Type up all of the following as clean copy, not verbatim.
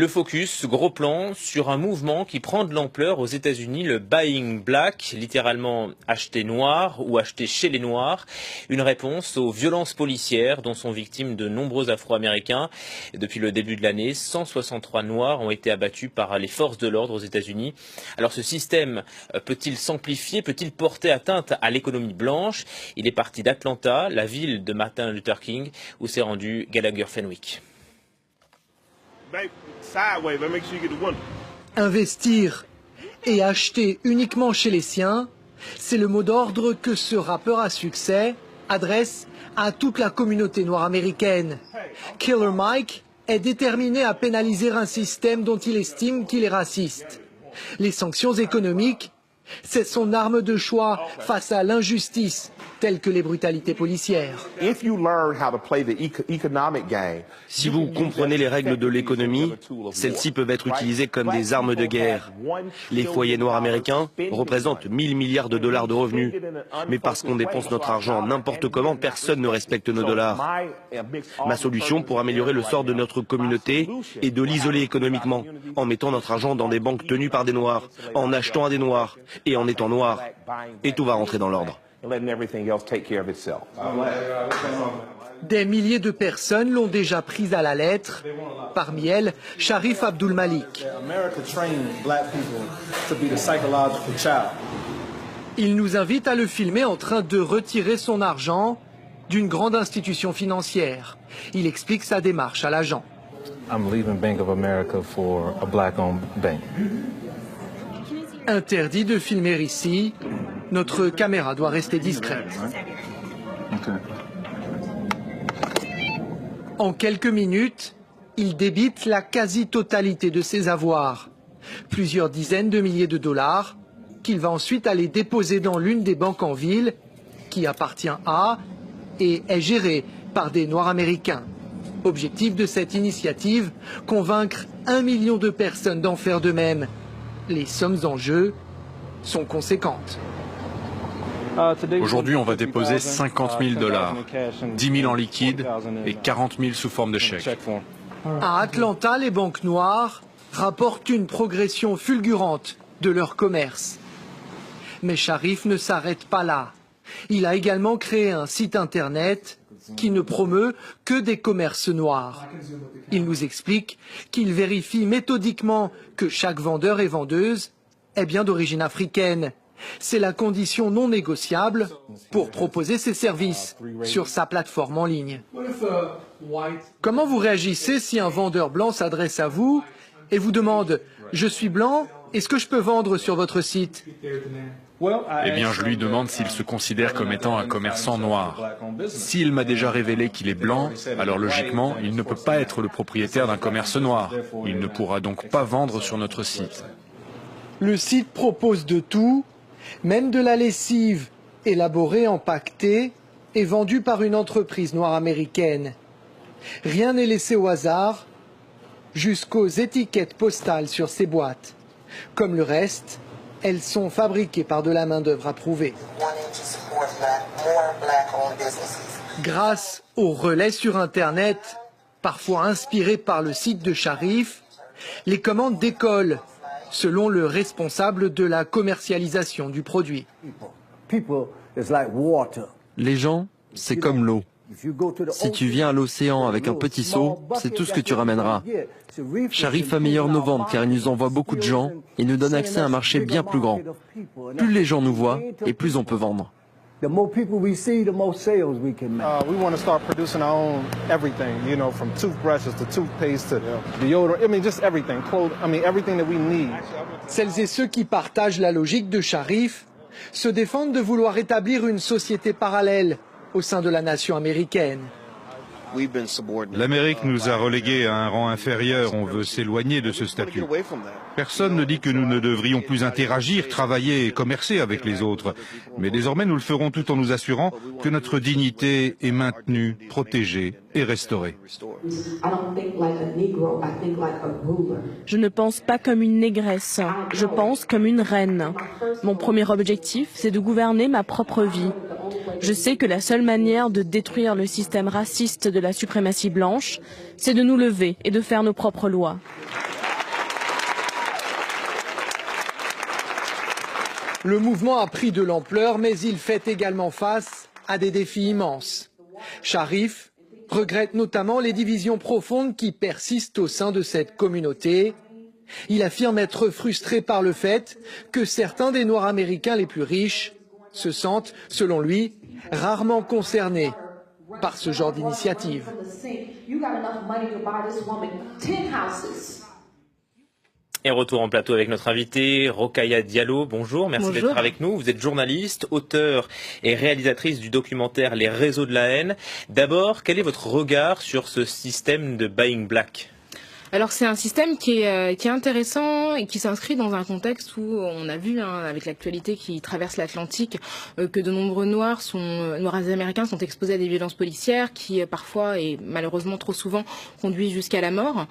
Le focus, gros plan, sur un mouvement qui prend de l'ampleur aux États-Unis, le Buying Black, littéralement acheter noir ou acheter chez les Noirs. Une réponse aux violences policières dont sont victimes de nombreux Afro-Américains. Depuis le début de l'année, 163 Noirs ont été abattus par les forces de l'ordre aux États-Unis. Alors ce système peut-il s'amplifier, peut-il porter atteinte à l'économie blanche? Il est parti d'Atlanta, la ville de Martin Luther King, où s'est rendu Gallagher Fenwick. Investir et acheter uniquement chez les siens, c'est le mot d'ordre que ce rappeur à succès adresse à toute la communauté noire américaine. Killer Mike est déterminé à pénaliser un système dont il estime qu'il est raciste. Les sanctions économiques, c'est son arme de choix face à l'injustice, telle que les brutalités policières. Si vous comprenez les règles de l'économie, celles-ci peuvent être utilisées comme des armes de guerre. Les foyers noirs américains représentent 1000 milliards de dollars de revenus. Mais parce qu'on dépense notre argent n'importe comment, personne ne respecte nos dollars. Ma solution pour améliorer le sort de notre communauté est de l'isoler économiquement, en mettant notre argent dans des banques tenues par des Noirs, en achetant à des Noirs et en étant Noirs. Et tout va rentrer dans l'ordre. Des milliers de personnes l'ont déjà prise à la lettre, parmi elles Sharif Abdul-Malik. Il nous invite à le filmer en train de retirer son argent d'une grande institution financière. Il explique sa démarche à l'agent. Interdit de filmer ici, notre caméra doit rester discrète. En quelques minutes, il débite la quasi-totalité de ses avoirs, plusieurs dizaines de milliers de dollars, qu'il va ensuite aller déposer dans l'une des banques en ville, qui appartient à et est gérée par des Noirs américains. Objectif de cette initiative, convaincre 1 million de personnes d'en faire de même. Les sommes en jeu sont conséquentes. Aujourd'hui, on va déposer 50 000 dollars, 10 000 en liquide et 40 000 sous forme de chèque. À Atlanta, les banques noires rapportent une progression fulgurante de leur commerce. Mais Sharif ne s'arrête pas là. Il a également créé un site internet qui ne promeut que des commerces noirs. Il nous explique qu'il vérifie méthodiquement que chaque vendeur et vendeuse est bien d'origine africaine. C'est la condition non négociable pour proposer ses services sur sa plateforme en ligne. Comment vous réagissez si un vendeur blanc s'adresse à vous et vous demande « Je suis blanc, est-ce que je peux vendre sur votre site ?» Eh bien, je lui demande s'il se considère comme étant un commerçant noir. S'il m'a déjà révélé qu'il est blanc, alors logiquement, il ne peut pas être le propriétaire d'un commerce noir. Il ne pourra donc pas vendre sur notre site. Le site propose de tout, même de la lessive élaborée, empaquetée et vendue par une entreprise noire américaine. Rien n'est laissé au hasard, jusqu'aux étiquettes postales sur ces boîtes. Comme le reste, elles sont fabriquées par de la main-d'œuvre approuvée. Grâce aux relais sur Internet, parfois inspirés par le site de Sharif, les commandes décollent, selon le responsable de la commercialisation du produit. Les gens, c'est comme l'eau. Si tu viens à l'océan avec un petit seau, c'est tout ce que tu ramèneras. Sharif améliore nos ventes car il nous envoie beaucoup de gens et nous donne accès à un marché bien plus grand. Plus les gens nous voient et plus on peut vendre. The more people we see, the more sales we can make. We want to start producing our own everything, you know, from toothbrushes to toothpaste to deodorant. I mean, just everything. Clothes, I mean, everything that we need. Celles et ceux qui partagent la logique de Sharif se défendent de vouloir établir une société parallèle au sein de la nation américaine. L'Amérique nous a relégués à un rang inférieur, on veut s'éloigner de ce statut. Personne ne dit que nous ne devrions plus interagir, travailler et commercer avec les autres. Mais désormais nous le ferons tout en nous assurant que notre dignité est maintenue, protégée et restaurée. Je ne pense pas comme une négresse, je pense comme une reine. Mon premier objectif, c'est de gouverner ma propre vie. Je sais que la seule manière de détruire le système raciste de la suprématie blanche, c'est de nous lever et de faire nos propres lois. Le mouvement a pris de l'ampleur, mais il fait également face à des défis immenses. Sharif regrette notamment les divisions profondes qui persistent au sein de cette communauté. Il affirme être frustré par le fait que certains des Noirs américains les plus riches se sentent, selon lui, rarement concernés par ce genre d'initiative. Et retour en plateau avec notre invité, Rokhaya Diallo. Bonjour, merci d'être avec nous. Vous êtes journaliste, auteure et réalisatrice du documentaire Les réseaux de la haine. D'abord, quel est votre regard sur ce système de Buying Black ? Alors c'est un système qui est intéressant et qui s'inscrit dans un contexte où on a vu avec l'actualité qui traverse l'Atlantique que de nombreux Noirs américains sont exposés à des violences policières qui parfois et malheureusement trop souvent conduisent jusqu'à la mort.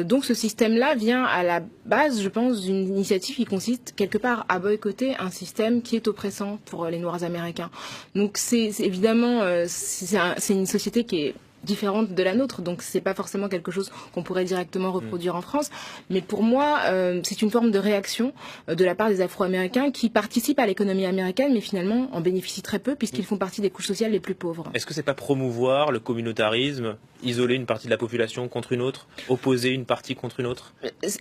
Donc ce système-là vient à la base, je pense, d'une initiative qui consiste quelque part à boycotter un système qui est oppressant pour les Noirs américains. Donc c'est évidemment c'est une société qui est différente de la nôtre, donc c'est pas forcément quelque chose qu'on pourrait directement reproduire en France, mais pour moi c'est une forme de réaction de la part des Afro-Américains qui participent à l'économie américaine, mais finalement en bénéficient très peu puisqu'ils font partie des couches sociales les plus pauvres. Est-ce que c'est pas promouvoir le communautarisme, isoler une partie de la population contre une autre, opposer une partie contre une autre?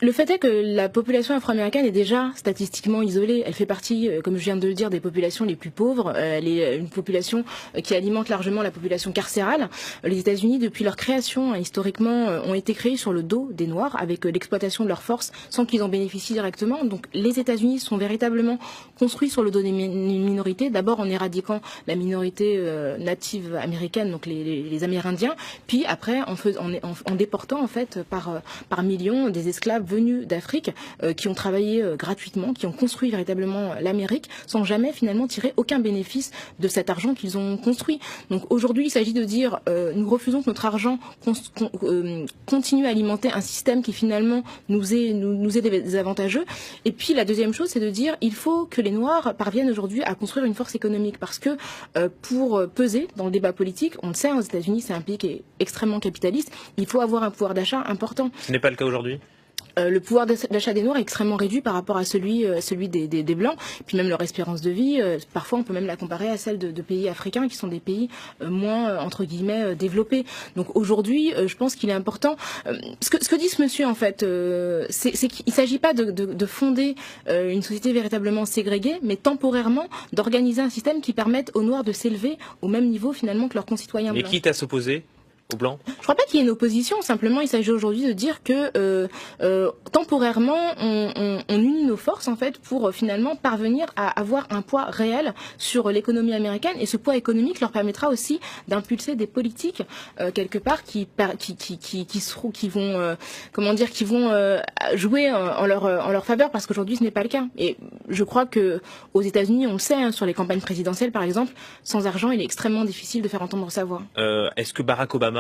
Le fait est que la population afro-américaine est déjà statistiquement isolée. Elle fait partie, comme je viens de le dire, des populations les plus pauvres. Elle est une population qui alimente largement la population carcérale. Les États-Unis, depuis leur création, historiquement, ont été créés sur le dos des Noirs, avec l'exploitation de leurs forces, sans qu'ils en bénéficient directement. Donc les États-Unis sont véritablement construits sur le dos des minorités, d'abord en éradiquant la minorité native américaine, donc les Amérindiens, puis après en déportant en fait par millions des esclaves venus d'Afrique qui ont travaillé gratuitement, qui ont construit véritablement l'Amérique, sans jamais finalement tirer aucun bénéfice de cet argent qu'ils ont construit. Donc aujourd'hui, il s'agit de dire nous refusons que notre argent continue à alimenter un système qui finalement nous est désavantageux. Et puis la deuxième chose, c'est de dire il faut que les Noirs parviennent aujourd'hui à construire une force économique, parce que pour peser dans le débat politique, on le sait, aux États-Unis, c'est un pays qui est extrêmement capitaliste, il faut avoir un pouvoir d'achat important. Ce n'est pas le cas aujourd'hui ? Le pouvoir d'achat des Noirs est extrêmement réduit par rapport à celui des Blancs. Puis même leur espérance de vie, parfois on peut même la comparer à celle de pays africains qui sont des pays moins, entre guillemets, développés. Donc aujourd'hui, je pense qu'il est important. Ce que dit ce monsieur, en fait, c'est qu'il ne s'agit pas de fonder une société véritablement ségrégée, mais temporairement d'organiser un système qui permette aux Noirs de s'élever au même niveau finalement que leurs concitoyens blancs. Mais quitte à s'opposer aux Blancs ? Je crois pas qu'il y ait une opposition, simplement il s'agit aujourd'hui de dire que temporairement on unit nos forces en fait pour finalement parvenir à avoir un poids réel sur l'économie américaine, et ce poids économique leur permettra aussi d'impulser des politiques quelque part qui vont jouer en leur faveur, parce qu'aujourd'hui ce n'est pas le cas. Et je crois que aux États-Unis, on le sait, sur les campagnes présidentielles par exemple, sans argent il est extrêmement difficile de faire entendre sa voix. Est-ce que Barack Obama,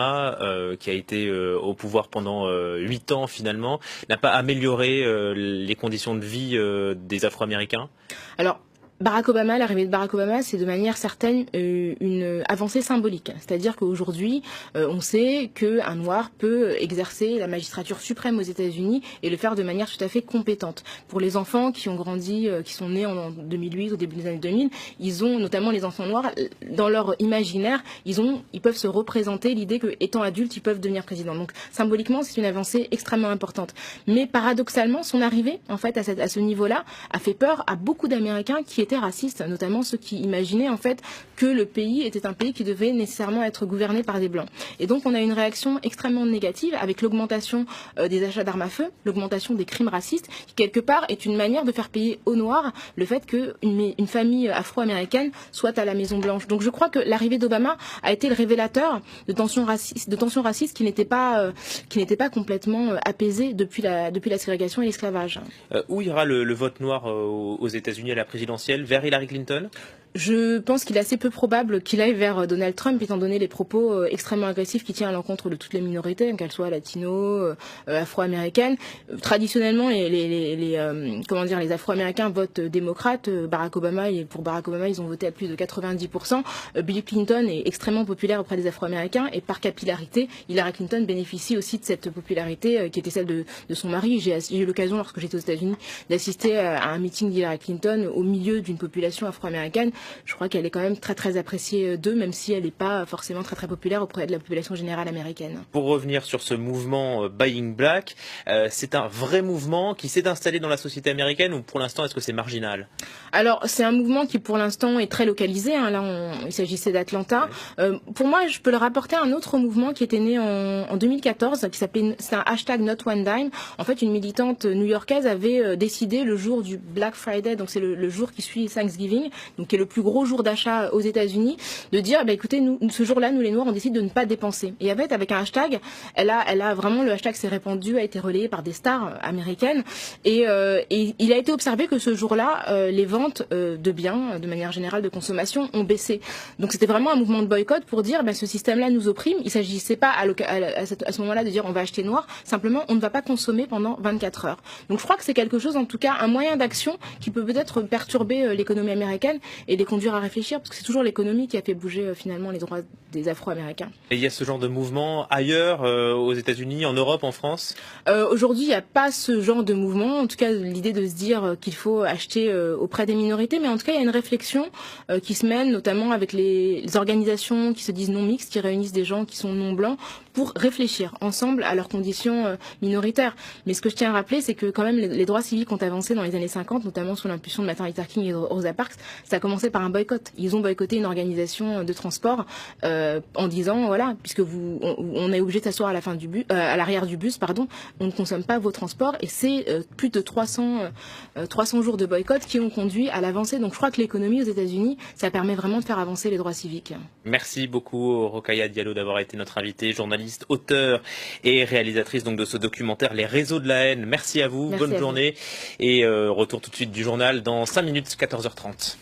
qui a été au pouvoir pendant 8 ans finalement, n'a pas amélioré les conditions de vie des Afro-Américains ? Alors, l'arrivée de Barack Obama, c'est de manière certaine une avancée symbolique. C'est-à-dire qu'aujourd'hui, on sait qu'un Noir peut exercer la magistrature suprême aux États-Unis et le faire de manière tout à fait compétente. Pour les enfants qui ont grandi, qui sont nés en 2008, au début des années 2000, ils ont, notamment les enfants noirs, dans leur imaginaire, ils peuvent se représenter l'idée que, étant adultes, ils peuvent devenir président. Donc, symboliquement, c'est une avancée extrêmement importante. Mais paradoxalement, son arrivée, en fait, à ce niveau-là, a fait peur à beaucoup d'Américains qui étaient racistes, notamment ceux qui imaginaient en fait que le pays était un pays qui devait nécessairement être gouverné par des blancs. Et donc on a une réaction extrêmement négative avec l'augmentation des achats d'armes à feu, l'augmentation des crimes racistes, qui quelque part est une manière de faire payer aux Noirs le fait qu'une famille afro-américaine soit à la Maison Blanche. Donc je crois que l'arrivée d'Obama a été le révélateur de tensions racistes qui n'étaient pas complètement apaisées depuis la ségrégation et l'esclavage. Où ira le vote noir aux États-Unis à la présidentielle ? Vers Hillary Clinton ? Je pense qu'il est assez peu probable qu'il aille vers Donald Trump, étant donné les propos extrêmement agressifs qui tiennent à l'encontre de toutes les minorités, qu'elles soient latino, afro-américaines. Traditionnellement, les afro-américains votent démocrate. Pour Barack Obama, ils ont voté à plus de 90%. Bill Clinton est extrêmement populaire auprès des afro-américains, et par capillarité, Hillary Clinton bénéficie aussi de cette popularité qui était celle de son mari. J'ai eu l'occasion, lorsque j'étais aux États-Unis, d'assister à un meeting d'Hillary Clinton au milieu d'une population afro-américaine, je crois qu'elle est quand même très très appréciée d'eux, même si elle n'est pas forcément très très populaire auprès de la population générale américaine. Pour revenir sur ce mouvement Buying Black, c'est un vrai mouvement qui s'est installé dans la société américaine ou pour l'instant est-ce que c'est marginal? Alors c'est un mouvement qui pour l'instant est très localisé, hein. Là il s'agissait d'Atlanta. Pour moi je peux le rapporter à un autre mouvement qui était né en 2014, qui s'appelait, c'est un hashtag Not One Dime. En fait une militante new-yorkaise avait décidé le jour du Black Friday, donc c'est le jour qui suit Thanksgiving, donc qui est le plus gros jour d'achat aux États-Unis, de dire écoutez, nous ce jour-là nous les Noirs on décide de ne pas dépenser. Et en fait avec un hashtag, elle a vraiment, le hashtag s'est répandu, a été relayé par des stars américaines et il a été observé que ce jour-là les ventes de biens de manière générale de consommation ont baissé. Donc c'était vraiment un mouvement de boycott pour dire ce système-là nous opprime. Il s'agissait pas à ce moment-là de dire on va acheter noir, simplement on ne va pas consommer pendant 24 heures. Donc je crois que c'est quelque chose, en tout cas un moyen d'action qui peut peut-être perturber l'économie américaine et les conduire à réfléchir, parce que c'est toujours l'économie qui a fait bouger finalement les droits des Afro-Américains. Et il y a ce genre de mouvement ailleurs, aux États-Unis, en Europe, en France? Aujourd'hui, il n'y a pas ce genre de mouvement. En tout cas, l'idée de se dire qu'il faut acheter auprès des minorités, mais en tout cas, il y a une réflexion qui se mène, notamment avec les organisations qui se disent non mixtes, qui réunissent des gens qui sont non blancs, pour réfléchir ensemble à leurs conditions minoritaires. Mais ce que je tiens à rappeler, c'est que quand même les droits civiques ont avancé dans les années 50, notamment sous l'impulsion de Martin Luther King et Rosa Parks. Ça a commencé par un boycott. Ils ont boycotté une organisation de transport en disant voilà, puisque on est obligé de s'asseoir à l'arrière du bus, on ne consomme pas vos transports. Et c'est plus de 300 jours de boycott qui ont conduit à l'avancée. Donc je crois que l'économie aux États-Unis, ça permet vraiment de faire avancer les droits civiques. Merci beaucoup Rokhaya Diallo d'avoir été notre invitée, journaliste, auteure et réalisatrice donc de ce documentaire Les réseaux de la haine. Merci à vous, bonne journée et retour tout de suite du journal dans 5 minutes, 14h30.